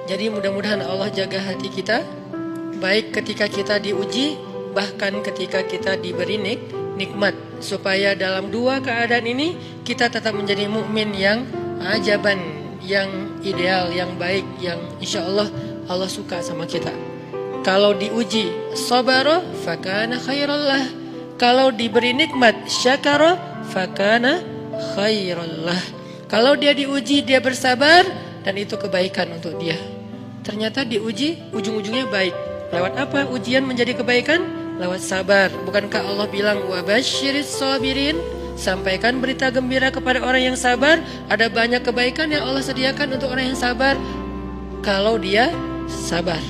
Jadi mudah-mudahan Allah jaga hati kita, baik ketika kita diuji, bahkan ketika kita diberi nikmat, supaya dalam dua keadaan ini kita tetap menjadi mukmin yang ajaban, yang ideal, yang baik, yang insya Allah Allah suka sama kita. Kalau diuji sabara fakana khairallah, kalau diberi nikmat syakara fakana khairallah. Kalau dia diuji dia bersabar, dan itu kebaikan untuk dia. Ternyata diuji ujung-ujungnya baik. Lewat apa ujian menjadi kebaikan? Lewat sabar. Bukankah Allah bilang wabasyiris sabirin, sampaikan berita gembira kepada orang yang sabar. Ada banyak kebaikan yang Allah sediakan untuk orang yang sabar kalau dia sabar.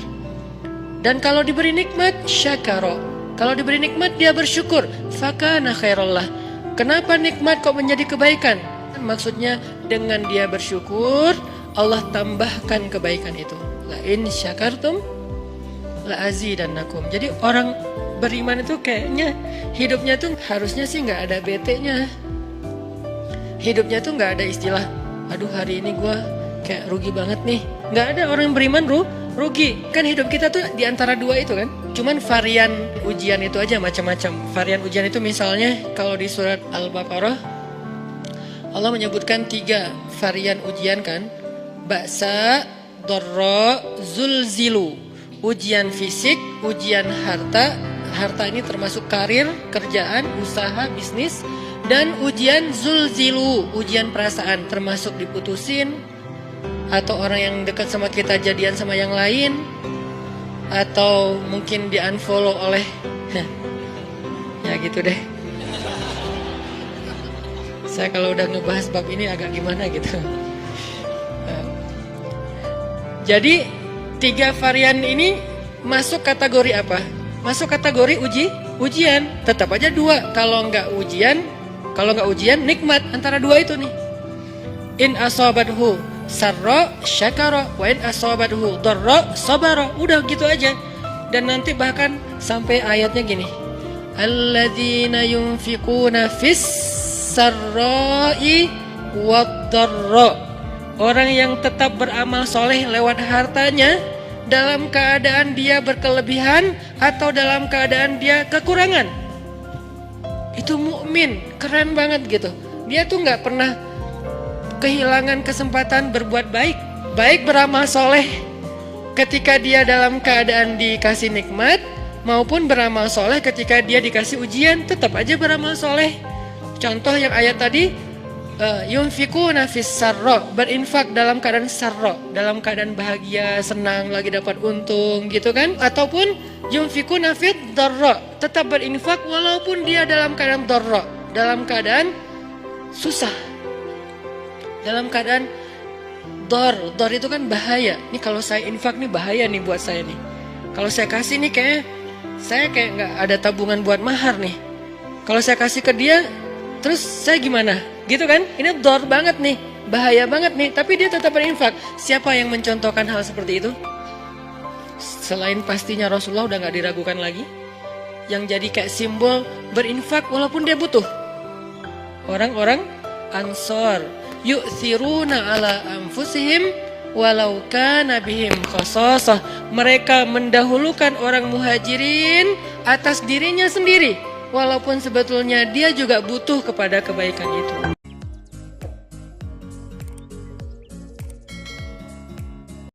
Dan kalau diberi nikmat syakara, kalau diberi nikmat dia bersyukur, fakana khairallah. Kenapa nikmat kok menjadi kebaikan? Maksudnya dengan dia bersyukur Allah tambahkan kebaikan itu. La in syakartum la azidannakum. Jadi orang beriman itu kayaknya hidupnya tuh harusnya sih nggak ada bete-nya. Hidupnya tuh nggak ada istilah, aduh hari ini gue kayak rugi banget nih. Nggak ada orang yang beriman rugi. Kan hidup kita tuh di antara dua itu kan. Cuman varian ujian itu aja macam-macam. Varian ujian itu misalnya kalau di surat Al-Baqarah Allah menyebutkan 3 varian ujian kan. Ba'sa, dharra, zulzilu. Ujian fisik, ujian harta. Harta ini termasuk karir, kerjaan, usaha, bisnis. Dan ujian zulzilu, ujian perasaan, termasuk diputusin, atau orang yang dekat sama kita jadian sama yang lain, atau mungkin di unfollow oleh ya gitu deh. Saya kalau udah ngebahas bab ini agak gimana gitu. Jadi 3 varian ini masuk kategori apa? Masuk kategori ujian. Tetap aja 2. Kalau nggak ujian nikmat. Antara 2 itu nih. In asabathu sarra syakara wa in asabathu dharra sabara. Udah gitu aja. Dan nanti bahkan sampai ayatnya gini. Alladzina yunfiquna fis sarra'i wad dharra. Orang yang tetap beramal soleh lewat hartanya dalam keadaan dia berkelebihan atau dalam keadaan dia kekurangan. Itu mukmin, keren banget gitu. Dia tuh nggak pernah kehilangan kesempatan berbuat baik. Baik beramal soleh ketika dia dalam keadaan dikasih nikmat, maupun beramal soleh ketika dia dikasih ujian, tetap aja beramal soleh. Contoh yang ayat tadi, yunfikuna fis sarra, berinfak dalam keadaan sarra, dalam keadaan bahagia, senang, lagi dapat untung gitu kan. Ataupun yunfikuna fit dharra, tetap berinfak walaupun dia dalam keadaan dharra, dalam keadaan susah, dalam keadaan dor itu kan bahaya. Nih kalau saya infak nih bahaya nih buat saya nih. Kalau saya kasih nih kayak saya kayak nggak ada tabungan buat mahar nih. Kalau saya kasih ke dia, terus saya gimana? Gitu kan? Ini dor banget nih, bahaya banget nih. Tapi dia tetap berinfak. Siapa yang mencontohkan hal seperti itu? Selain pastinya Rasulullah, udah gak diragukan lagi. Yang jadi kayak simbol berinfak walaupun dia butuh. Orang-orang Ansor, yu'thiruna ala anfusihim walau kana bihim khasasah. Mereka mendahulukan orang muhajirin atas dirinya sendiri, walaupun sebetulnya dia juga butuh kepada kebaikan itu.